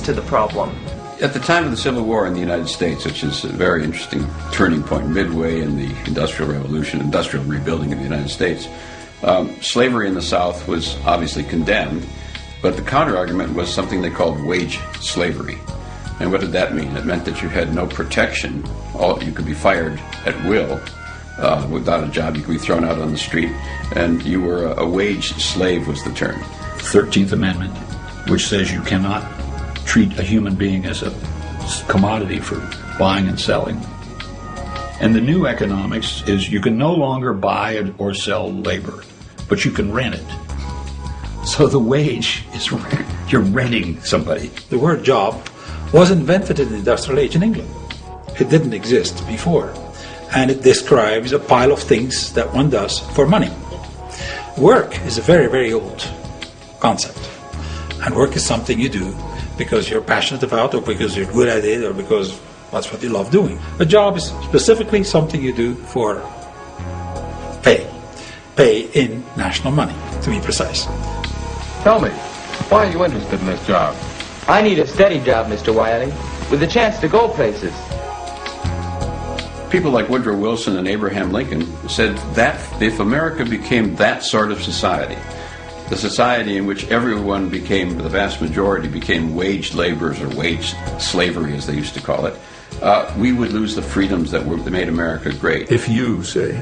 to the problem. At the time of the Civil War in the United States, which is a very interesting turning point, midway in the Industrial Revolution, industrial rebuilding of the United States, slavery in the South was obviously condemned, but the counter-argument was something they called wage slavery. And what did that mean? It meant that you had no protection. You could be fired at will. Without a job, you could be thrown out on the street, and you were a wage slave was the term. 13th Amendment, which says you cannot treat a human being as a commodity for buying and selling. And the new economics is you can no longer buy or sell labor, but you can rent it. So the wage is you're renting somebody. The word job was invented in the industrial age in England. It didn't exist before. And it describes a pile of things that one does for money. Work is a very, very old concept. And work is something you do because you're passionate about, or because you're good at it, or because that's what you love doing. A job is specifically something you do for pay. Pay in national money, to be precise. Tell me, why are you interested in this job? I need a steady job, Mr. Wiley, with a chance to go places. People like Woodrow Wilson and Abraham Lincoln said that if America became that sort of society, the society in which everyone became, the vast majority became wage laborers or wage slavery as they used to call it, we would lose the freedoms that made America great. If you, say,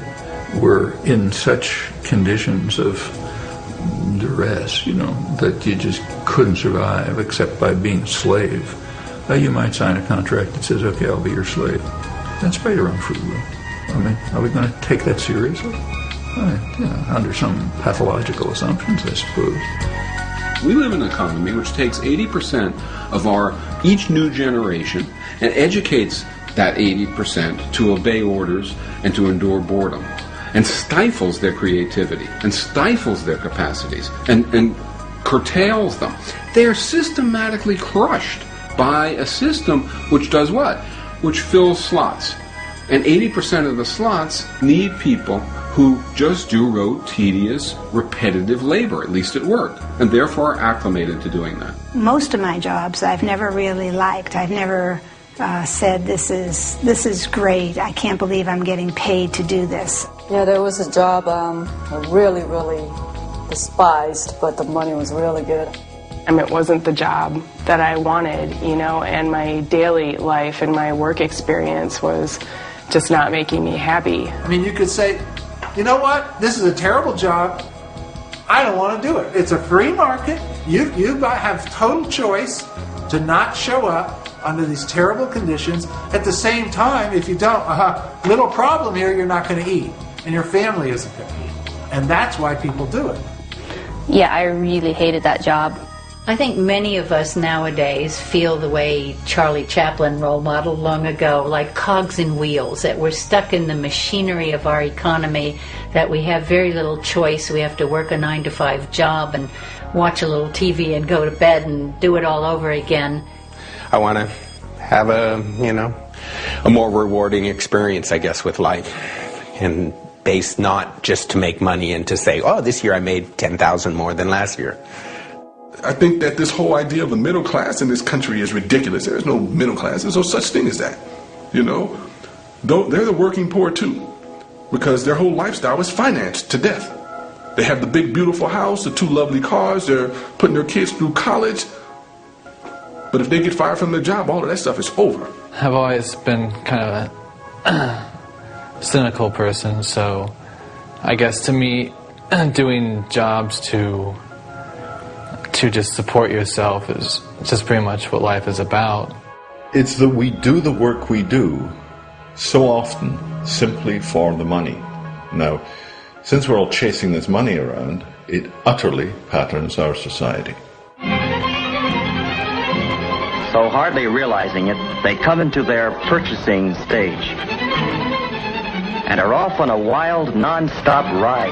were in such conditions of duress, that you just couldn't survive except by being a slave, you might sign a contract that says, okay, I'll be your slave. That's by your own free will. I mean, are we going to take that seriously? Under some pathological assumptions, I suppose. We live in an economy which takes 80% of each new generation and educates that 80% to obey orders and to endure boredom, and stifles their creativity and stifles their capacities and curtails them. They are systematically crushed by a system which does what? Which fills slots. And 80% of the slots need people who just do rote, tedious, repetitive labor, at least at work, and therefore are acclimated to doing that. Most of my jobs I've never really liked. I've never said, this is great. I can't believe I'm getting paid to do this. Yeah, there was a job I really, really despised, but the money was really good. It wasn't the job that I wanted, and my daily life and my work experience was just not making me happy. I mean, you could say, you know what, this is a terrible job. I don't want to do it. It's a free market. You have total choice to not show up under these terrible conditions. At the same time, if you don't, little problem here, you're not going to eat, and your family isn't going to eat. And that's why people do it. Yeah, I really hated that job. I think many of us nowadays feel the way Charlie Chaplin role modeled long ago, like cogs in wheels, that we're stuck in the machinery of our economy, that we have very little choice. We have to work a 9-to-5 job and watch a little TV and go to bed and do it all over again. I want to have a more rewarding experience, I guess, with life, and based not just to make money and to say, oh, this year I made 10,000 more than last year. I think that this whole idea of a middle class in this country is ridiculous. There is no middle class. There's no such thing as that. They're the working poor too, because their whole lifestyle is financed to death. They have the big, beautiful house, the 2 lovely cars. They're putting their kids through college. But if they get fired from their job, all of that stuff is over. I've always been kind of a cynical person, so I guess to me, doing jobs to just support yourself is just pretty much what life is about. It's that we do the work we do so often simply for the money. Now, since we're all chasing this money around, it utterly patterns our society. So hardly realizing it, they come into their purchasing stage and are off on a wild, non-stop ride.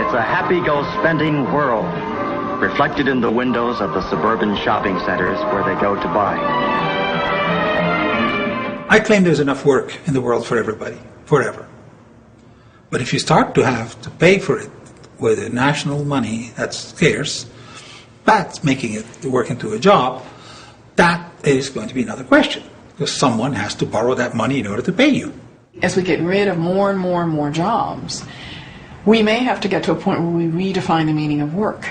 A happy-go-spending world, reflected in the windows of the suburban shopping centers where they go to buy. I claim there's enough work in the world for everybody, forever. But if you start to have to pay for it with national money that's scarce, that's making it work into a job, that is going to be another question. Because someone has to borrow that money in order to pay you. As we get rid of more and more and more jobs, we may have to get to a point where we redefine the meaning of work.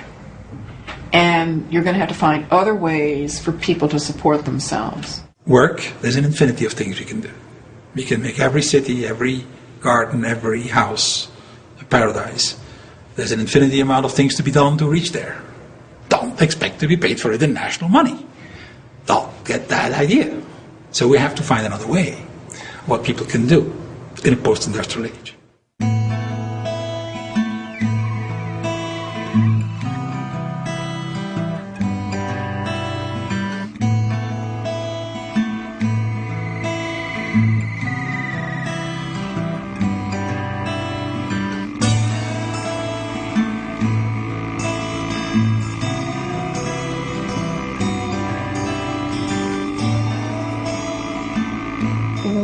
And you're going to have to find other ways for people to support themselves. Work, there's an infinity of things we can do. We can make every city, every garden, every house a paradise. There's an infinity amount of things to be done to reach there. Don't expect to be paid for it in national money. Don't get that idea. So we have to find another way, what people can do in a post-industrial age.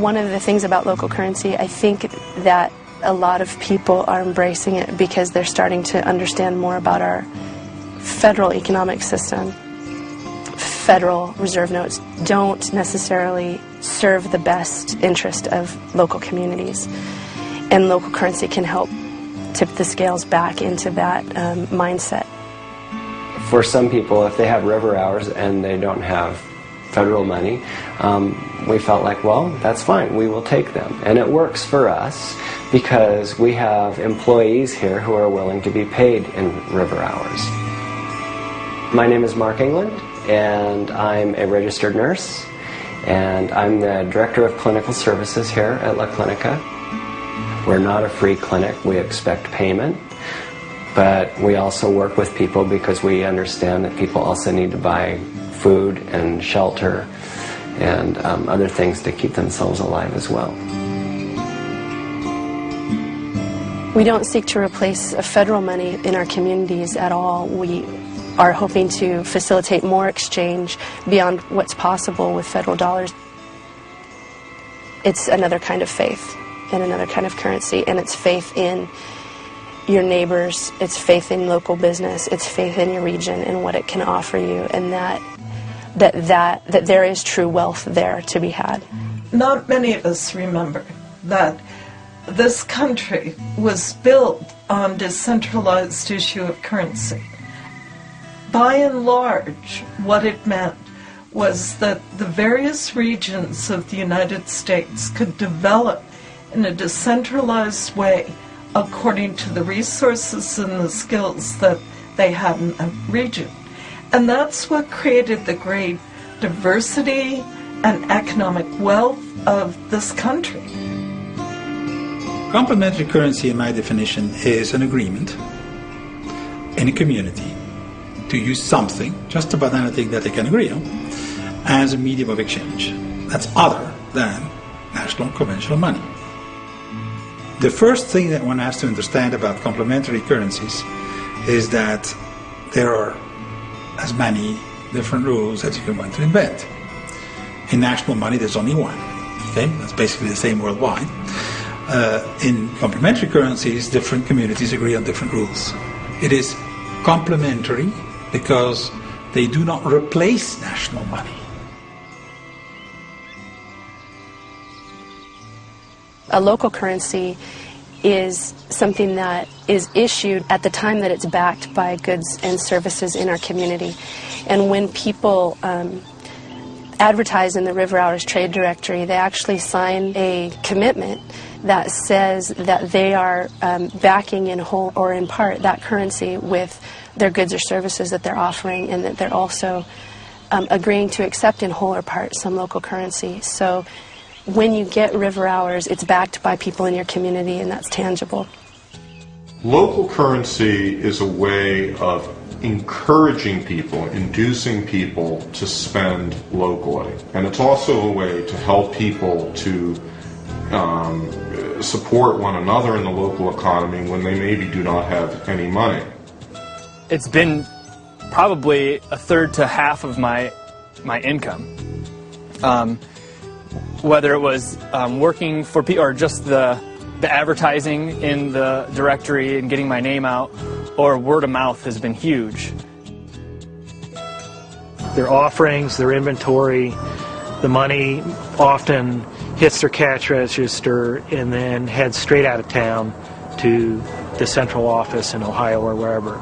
One of the things about local currency, I think that a lot of people are embracing it because they're starting to understand more about our federal economic system. Federal reserve notes don't necessarily serve the best interest of local communities, and local currency can help tip the scales back into that mindset. For some people, if they have river hours and they don't have federal money, we felt like, well, that's fine, we will take them. And it works for us because we have employees here who are willing to be paid in river hours. My name is Mark England, and I'm a registered nurse, and I'm the Director of Clinical Services here at La Clinica. We're not a free clinic, we expect payment, but we also work with people because we understand that people also need to buy food and shelter and other things to keep themselves alive as well. We don't seek to replace federal money in our communities at all. We are hoping to facilitate more exchange beyond what's possible with federal dollars. It's another kind of faith and another kind of currency, and it's faith in your neighbors, it's faith in local business, it's faith in your region and what it can offer you, and that there is true wealth there to be had. Not many of us remember that this country was built on decentralized issue of currency. By and large, what it meant was that the various regions of the United States could develop in a decentralized way according to the resources and the skills that they had in that region. And that's what created the great diversity and economic wealth of this country. Complementary currency, in my definition, is an agreement in a community to use something, just about anything that they can agree on, as a medium of exchange. That's other than national conventional money. The first thing that one has to understand about complementary currencies is that there are as many different rules as you can want to invent. In national money, there's only one. Okay, that's basically the same worldwide. In complementary currencies, different communities agree on different rules. It is complementary because they do not replace national money. A local currency is something that is issued at the time that it's backed by goods and services in our community. And when people advertise in the River Hours Trade Directory, they actually sign a commitment that says that they are backing in whole or in part that currency with their goods or services that they're offering, and that they're also agreeing to accept in whole or part some local currency. So when you get River Hours, it's backed by people in your community, and that's tangible. Local currency is a way of encouraging people, inducing people to spend locally. And it's also a way to help people to support one another in the local economy when they maybe do not have any money. It's been probably a third to half of my income. whether it was working for people or just the advertising in the directory and getting my name out, or word of mouth has been huge. Their offerings, their inventory, the money often hits their cash register and then heads straight out of town to the central office in Ohio or wherever.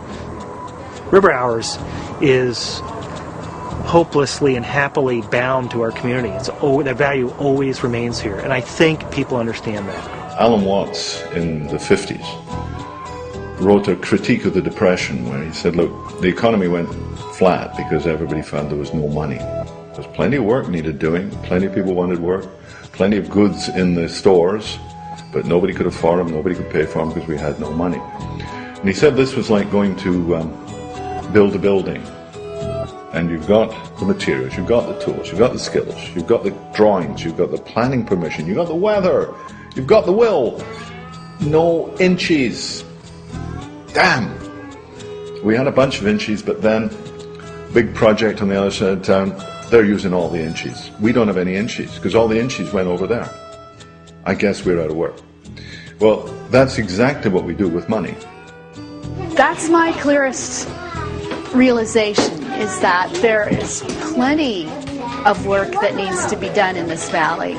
River Hours is hopelessly and happily bound to our community. That value always remains here, and I think people understand that. Alan Watts in the 50s wrote a critique of the Depression where he said, look, the economy went flat because everybody found there was no money. There's plenty of work needed doing, plenty of people wanted work, plenty of goods in the stores, but nobody could afford them, nobody could pay for them because we had no money. And he said this was like going to build a building. And you've got the materials, you've got the tools, you've got the skills, you've got the drawings, you've got the planning permission, you've got the weather, you've got the will. No inches. Damn. We had a bunch of inches, but then, big project on the other side of town, they're using all the inches. We don't have any inches, because all the inches went over there. I guess we're out of work. Well, that's exactly what we do with money. That's my clearest realization, is that there is plenty of work that needs to be done in this valley.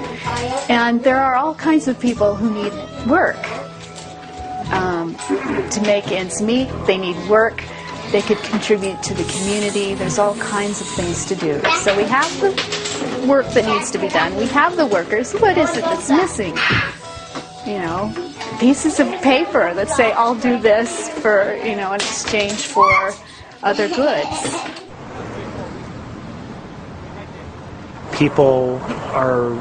And there are all kinds of people who need work to make ends meet. They need work. They could contribute to the community. There's all kinds of things to do. So we have the work that needs to be done. We have the workers. What is it that's missing? You know, pieces of paper that say, I'll do this for, you know, in exchange for other goods. People are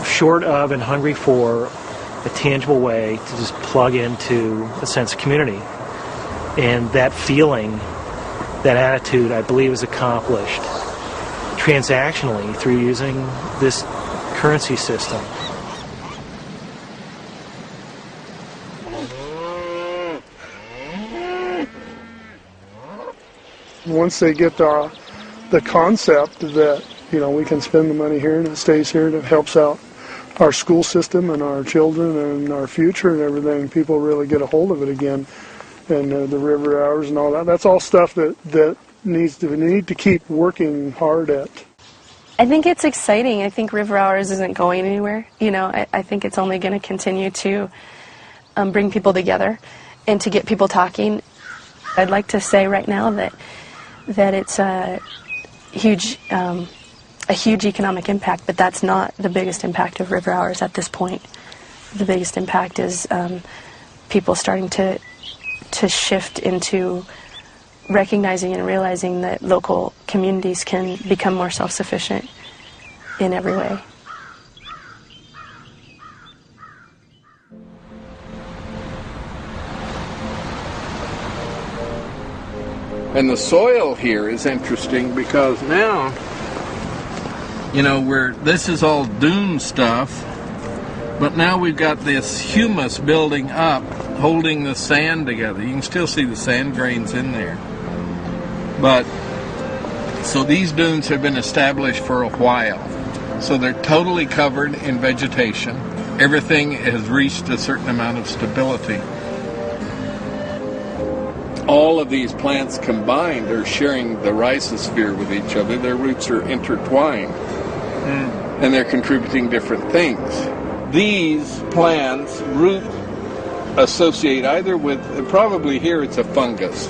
short of and hungry for a tangible way to just plug into a sense of community. And that feeling, that attitude, I believe, is accomplished transactionally through using this currency system. Once they get the concept that, you know, we can spend the money here and it stays here and it helps out our school system and our children and our future and everything, people really get a hold of it again. And the river hours and all that, that's all stuff that need to keep working hard at. I think it's exciting. I think River Hours isn't going anywhere. You know, I think it's only going to continue to bring people together and to get people talking. I'd like to say right now that it's a huge economic impact, but that's not the biggest impact of River Hours at this point. The biggest impact is people starting to shift into recognizing and realizing that local communities can become more self-sufficient in every way. And the soil here is interesting because now, you know, this is all dune stuff, but now we've got this humus building up, holding the sand together. You can still see the sand grains in there. But, so these dunes have been established for a while. So they're totally covered in vegetation. Everything has reached a certain amount of stability. All of these plants combined are sharing the rhizosphere with each other. Their roots are intertwined. And they're contributing different things. These plants root associate either with, probably here it's a fungus,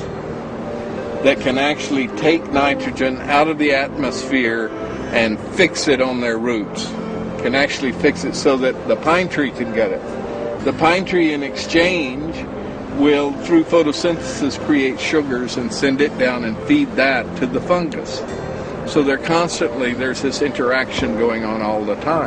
that can actually take nitrogen out of the atmosphere and fix it on their roots. Can actually fix it so that the pine tree can get it. The pine tree in exchange will, through photosynthesis, create sugars and send it down and feed that to the fungus. So there's this interaction going on all the time.